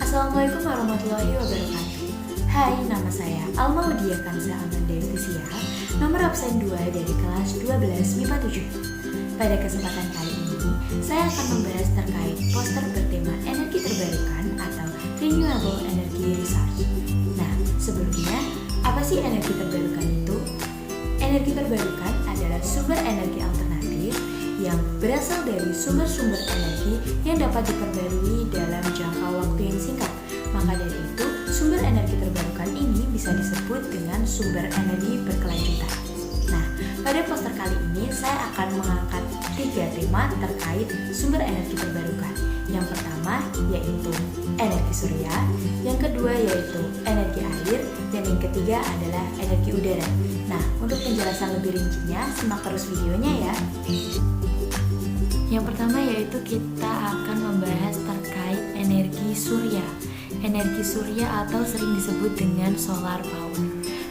Assalamualaikum warahmatullahi wabarakatuh. Hai, nama saya Almaudia Kanza Amandevisia, nomor absen 2 dari kelas 12 MIPA 7. Pada kesempatan kali ini, saya akan membahas terkait poster bertema energi terbarukan atau Renewable Energy Resource. Nah, sebelumnya, apa sih energi terbarukan itu? Energi terbarukan adalah sumber energi alternatif yang berasal dari sumber-sumber energi yang dapat diperbarui dalam jangka waktu yang singkat. Maka dari itu, sumber energi terbarukan ini bisa disebut dengan sumber energi berkelanjutan. Nah, pada poster kali ini saya akan mengangkat 3 tema terkait sumber energi terbarukan. Yang pertama yaitu energi surya, yang kedua yaitu energi air, dan yang ketiga adalah energi udara. Nah, untuk penjelasan lebih rincinya, simak terus videonya ya. Yang pertama yaitu kita akan membahas terkait energi surya. Energi surya atau sering disebut dengan solar power.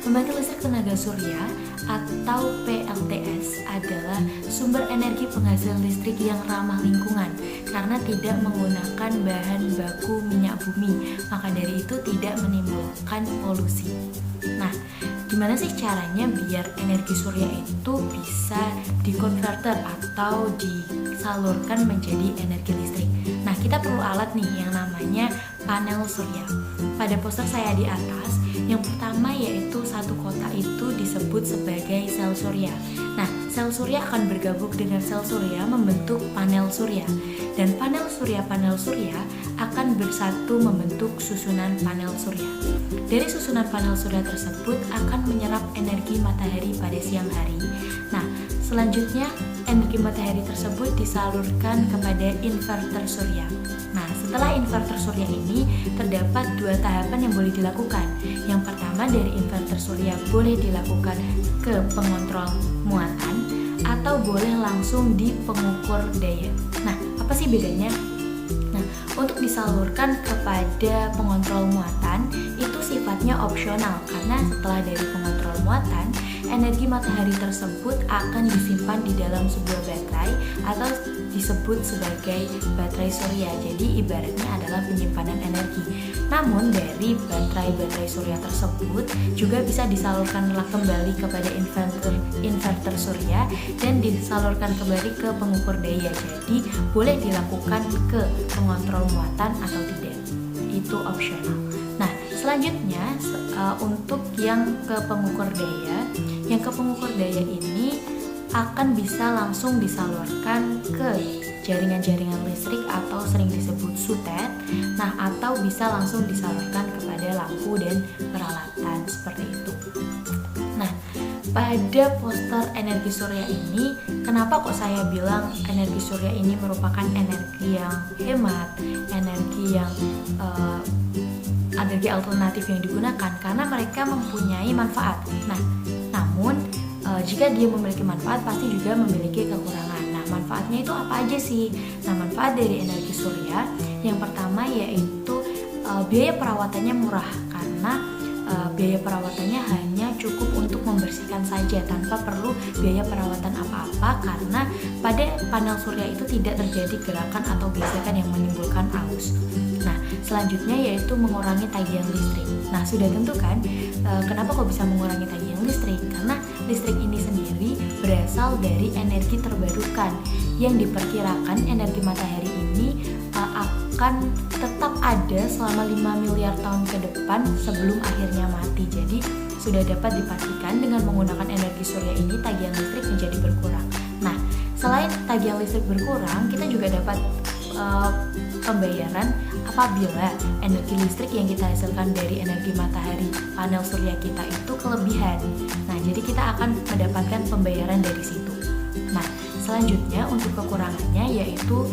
Pembangkit listrik tenaga surya atau PLTS adalah sumber energi penghasil listrik yang ramah lingkungan karena tidak menggunakan bahan baku minyak bumi, maka dari itu tidak menimbulkan polusi. Nah, gimana sih caranya biar energi surya itu bisa dikonverter atau disalurkan menjadi energi listrik? Nah, kita perlu alat nih yang namanya panel surya. Pada poster saya di atas, yang pertama yaitu satu kotak itu disebut sebagai sel surya. Nah, sel surya akan bergabung dengan sel surya membentuk panel surya. Dan panel surya akan bersatu membentuk susunan panel surya. Dari susunan panel surya tersebut akan menyerap energi matahari pada siang hari. Nah, selanjutnya energi matahari tersebut disalurkan kepada inverter surya. Nah, setelah inverter surya ini terdapat 2 tahapan yang boleh dilakukan. Yang pertama, dari inverter surya boleh dilakukan ke pengontrol muatan atau boleh langsung di pengukur daya. Nah, apa sih bedanya? Nah, untuk disalurkan kepada pengontrol muatan itu sifatnya opsional karena setelah dari pengontrol muatan, energi matahari tersebut akan disimpan di dalam sebuah baterai atau disebut sebagai baterai surya. Jadi ibaratnya adalah penyimpanan energi. Namun dari baterai surya tersebut juga bisa disalurkan kembali kepada inverter surya dan disalurkan kembali ke pengukur daya. Jadi boleh dilakukan ke pengontrol muatan atau tidak. Itu opsional. Nah, selanjutnya untuk yang ke pengukur daya ini akan bisa langsung disalurkan ke jaringan-jaringan listrik atau sering disebut sutet. Nah, atau bisa langsung disalurkan kepada lampu dan peralatan seperti itu. Nah, pada poster energi surya ini, kenapa kok saya bilang energi surya ini merupakan energi yang hemat, energi yang energi alternatif yang digunakan karena mereka mempunyai manfaat. Nah, namun jika dia memiliki manfaat pasti juga memiliki kekurangan. Nah, manfaatnya itu apa aja sih? Nah, manfaat dari energi surya yang pertama yaitu biaya perawatannya murah karena biaya perawatannya hanya cukup untuk membersihkan saja tanpa perlu biaya perawatan apa-apa karena pada panel surya itu tidak terjadi gerakan atau gesekan yang menimbulkan arus. Nah, selanjutnya yaitu mengurangi tagihan listrik. Nah, sudah tentu kan kenapa kok bisa mengurangi tagihan listrik? Karena listrik ini sendiri berasal dari energi terbarukan yang diperkirakan energi matahari ini akan tetap ada selama 5 miliar tahun ke depan sebelum akhirnya mati. Jadi sudah dapat dipastikan dengan menggunakan energi surya ini tagihan listrik menjadi berkurang. Nah, selain tagihan listrik berkurang, kita juga dapat pembayaran apabila energi listrik yang kita hasilkan dari energi matahari panel surya kita itu kelebihan. Nah, jadi kita akan mendapatkan pembayaran dari situ. Nah, selanjutnya untuk kekurangannya yaitu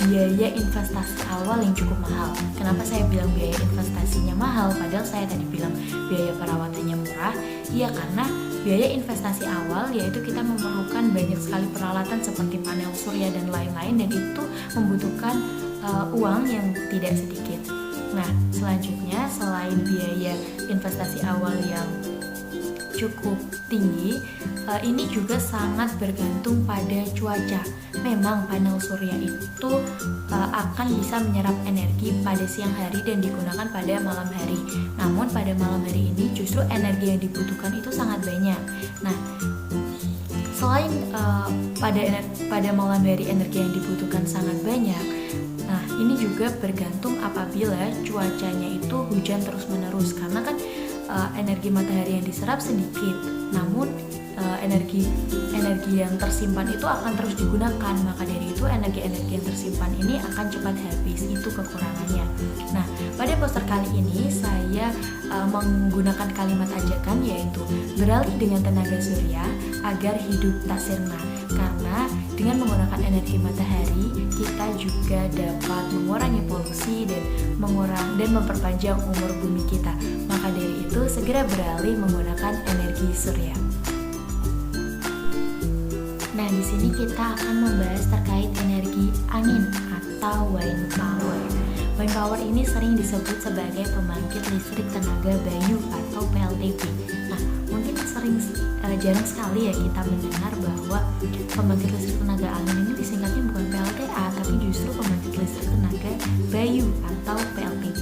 biaya investasi awal yang cukup mahal. Kenapa saya bilang biaya investasinya mahal padahal saya tadi bilang biaya perawatannya murah? Iya, karena biaya investasi awal yaitu kita memerlukan banyak sekali peralatan seperti panel surya dan lain-lain, dan itu membutuhkan uang yang tidak sedikit. Nah, selanjutnya selain biaya investasi awal yang cukup tinggi, ini juga sangat bergantung pada cuaca. Memang panel surya itu akan bisa menyerap energi pada siang hari dan digunakan pada malam hari. Namun pada malam hari ini justru energi yang dibutuhkan itu sangat banyak. Nah, selain pada malam hari energi yang dibutuhkan sangat banyak, nah ini juga bergantung apabila cuacanya itu hujan terus-menerus, karena kan energi matahari yang diserap sedikit, namun energi yang tersimpan itu akan terus digunakan. Maka dari itu energi yang tersimpan ini akan cepat habis, itu kekurangannya. Nah, pada poster kali ini saya menggunakan kalimat ajakan, yaitu beralih dengan tenaga surya agar hidup tak sirna. Karena dengan menggunakan energi matahari, kita juga dapat mengurangi polusi dan memperpanjang umur bumi kita. Maka dari itu segera beralih menggunakan energi surya. Nah, di sini kita akan membahas terkait energi angin atau wind power. Wind power ini sering disebut sebagai pembangkit listrik tenaga bayu atau PLTB. Nah, mungkin jarang sekali ya kita mendengar bahwa pembangkit listrik tenaga angin ini disingkatnya bukan PLTA, tapi justru pembangkit listrik tenaga bayu atau PLTB.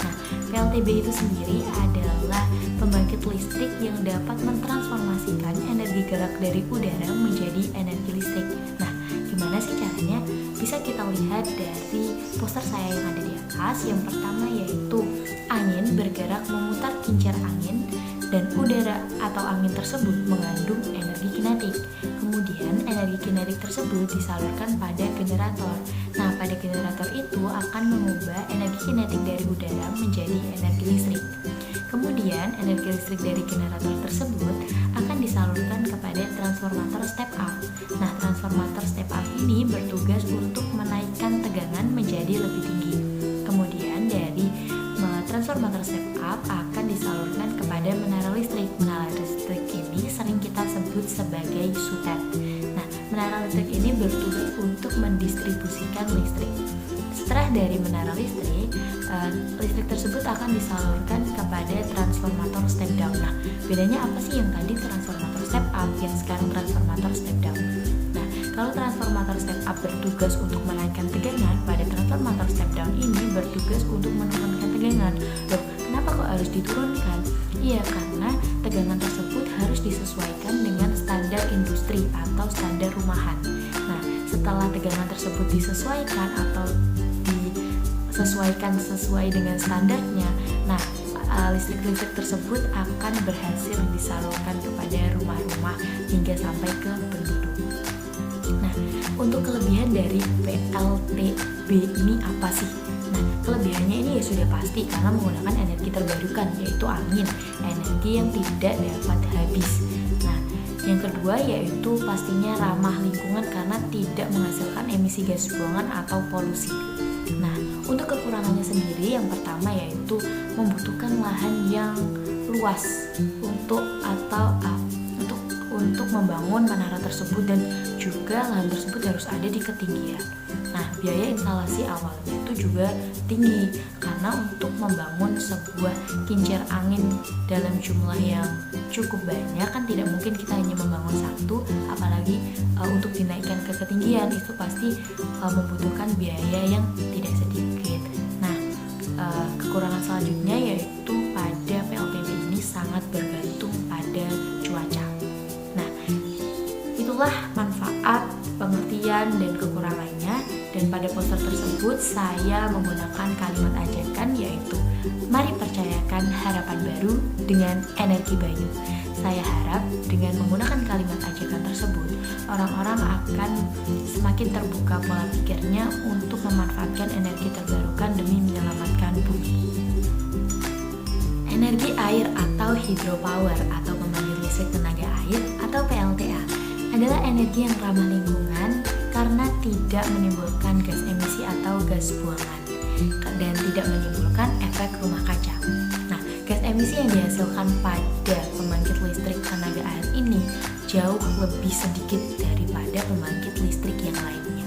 Nah, PLTB itu sendiri adalah pembangkit listrik yang dapat mentransformasikan energi gerak dari udara menjadi energi listrik. Nah, gimana sih caranya? Bisa kita lihat dari poster saya yang ada di atas. Yang pertama yaitu angin bergerak memutar kincir angin, dan udara atau angin tersebut mengandung energi kinetik. Kemudian energi kinetik tersebut disalurkan pada generator. Nah, pada generator itu akan mengubah energi kinetik dari udara menjadi energi listrik. Kemudian energi listrik dari generator tersebut akan disalurkan kepada transformator step up. Nah, transformator step up ini bertugas untuk menaikkan tegangan menjadi lebih tinggi. Kemudian dari transformator step up akan disalurkan kepada menara listrik. Menara listrik ini sering kita sebut sebagai sutet. Nah, menara listrik ini bertugas untuk mendistribusikan listrik. Setelah dari menara listrik, listrik tersebut akan disalurkan kepada transformator step down. Nah, bedanya apa sih yang tadi transformator step up, yang sekarang transformator step down? Nah, kalau transformator step up bertugas untuk menaikkan tegangan, pada transformator step down ini bertugas untuk menurunkan tegangan. Loh, kenapa kok harus diturunkan? Iya, karena tegangan tersebut harus disesuaikan dengan standar industri atau standar rumahan. Nah, setelah tegangan tersebut disesuaikan atau disesuaikan sesuai dengan standarnya, nah listrik-listrik tersebut akan berhasil disalurkan kepada rumah-rumah hingga sampai ke penduduk. Nah, untuk kelebihan dari PLTB ini apa sih? Nah, kelebihannya ini ya sudah pasti karena menggunakan energi terbarukan, yaitu angin, energi yang tidak dapat habis. Nah, yang kedua yaitu pastinya ramah lingkungan karena tidak menghasilkan emisi gas buangan atau polusi. Nah, untuk kekurangannya sendiri, yang pertama yaitu membutuhkan lahan yang luas untuk membangun menara tersebut, dan juga lahan tersebut harus ada di ketinggian. Nah, biaya instalasi awalnya itu juga tinggi karena untuk membangun sebuah kincir angin dalam jumlah yang cukup banyak kan tidak mungkin kita hanya membangun satu, apalagi untuk dinaikkan ke ketinggian itu pasti membutuhkan biaya yang tidak sedikit. Nah, kekurangan selanjutnya yaitu pada PLTB ini sangat bergantung pada cuaca. Nah, itulah manfaat, pengertian, dan kekurangannya. Dan pada poster tersebut saya menggunakan kalimat ajakan yaitu mari percayakan harapan baru dengan energi bayu. Saya harap dengan menggunakan kalimat ajakan tersebut, orang-orang akan semakin terbuka pola pikirnya untuk memanfaatkan energi terbarukan demi menyelamatkan bumi. Energi air atau hydropower atau pembangkit listrik tenaga air atau PLTA adalah energi yang ramah lingkungan karena tidak menimbulkan gas emisi atau gas buangan dan tidak menimbulkan efek rumah kaca. Nah, gas emisi yang dihasilkan pada pembangkit listrik tenaga air ini jauh lebih sedikit daripada pembangkit listrik yang lainnya.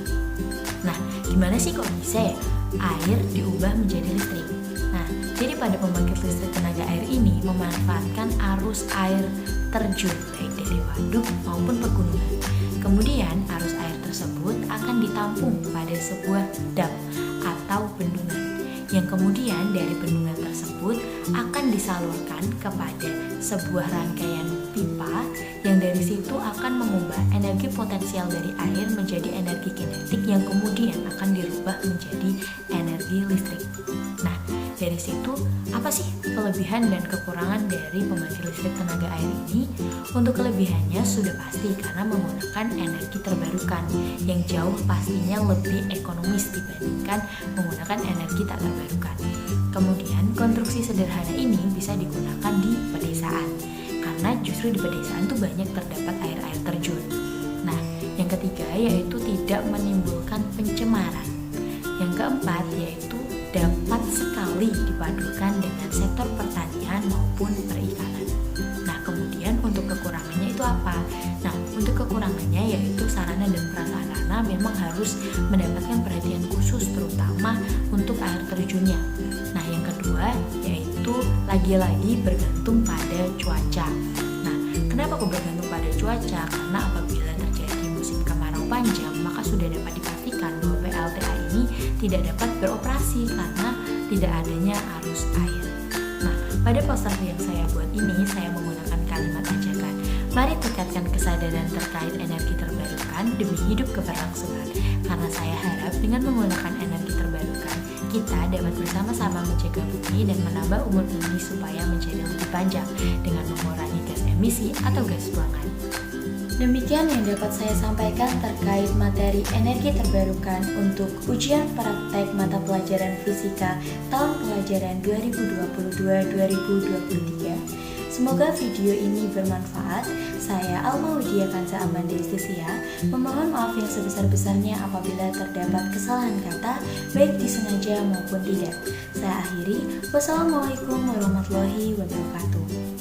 Nah, gimana sih kok bisa ya air diubah menjadi listrik? Nah, Jadi pada pembangkit listrik tenaga air ini memanfaatkan arus air terjun baik dari waduk maupun pegunungan. Kemudian arus air tersebut akan ditampung pada sebuah dam atau bendungan, yang kemudian dari bendungan tersebut akan disalurkan kepada sebuah rangkaian pipa yang dari situ akan mengubah energi potensial dari air menjadi energi kinetik yang kemudian akan dirubah menjadi energi listrik. Nah, dari situ apa sih kelebihan dan kekurangan dari pembangkit listrik tenaga air ini? Untuk kelebihannya sudah pasti karena menggunakan energi terbarukan yang jauh pastinya lebih ekonomis dibandingkan menggunakan energi tak terbarukan. Kemudian konstruksi sederhana ini bisa digunakan di pedesaan karena justru di pedesaan tuh banyak terdapat air-air terjun. Nah, yang ketiga yaitu tidak menimbulkan pencemaran. Yang keempat yaitu dapat sekali dipadukan dengan sektor pertanian maupun perikanan. Nah, kemudian untuk kekurangannya itu apa? Nah, untuk kekurangannya yaitu sarana dan prasarana memang harus mendapatkan perhatian khusus terutama untuk air terjunnya. Nah, yang kedua yaitu lagi-lagi bergantung pada cuaca. Nah, kenapa kok bergantung pada cuaca? Karena apabila terjadi musim kemarau panjang, maka sudah dapat dipastikan bahwa PLTA ini tidak dapat beroperasi karena tidak adanya arus air. Nah, pada poster yang saya buat ini, saya menggunakan kalimat ajakan. Mari tingkatkan kesadaran terkait energi terbarukan demi hidup keberlangsungan. Karena saya harap dengan menggunakan energi terbarukan, kita dapat bersama-sama menjaga bumi dan menambah umur bumi supaya menjadi lebih panjang dengan mengurangi gas emisi atau gas buangan. Demikian yang dapat saya sampaikan terkait materi energi terbarukan untuk ujian praktek mata pelajaran fisika tahun pelajaran 2022-2023. Semoga video ini bermanfaat. Saya Alma Widya Kansa Amanda Estesia memohon maaf yang sebesar-besarnya apabila terdapat kesalahan kata, baik disengaja maupun tidak. Saya akhiri. Wassalamualaikum warahmatullahi wabarakatuh.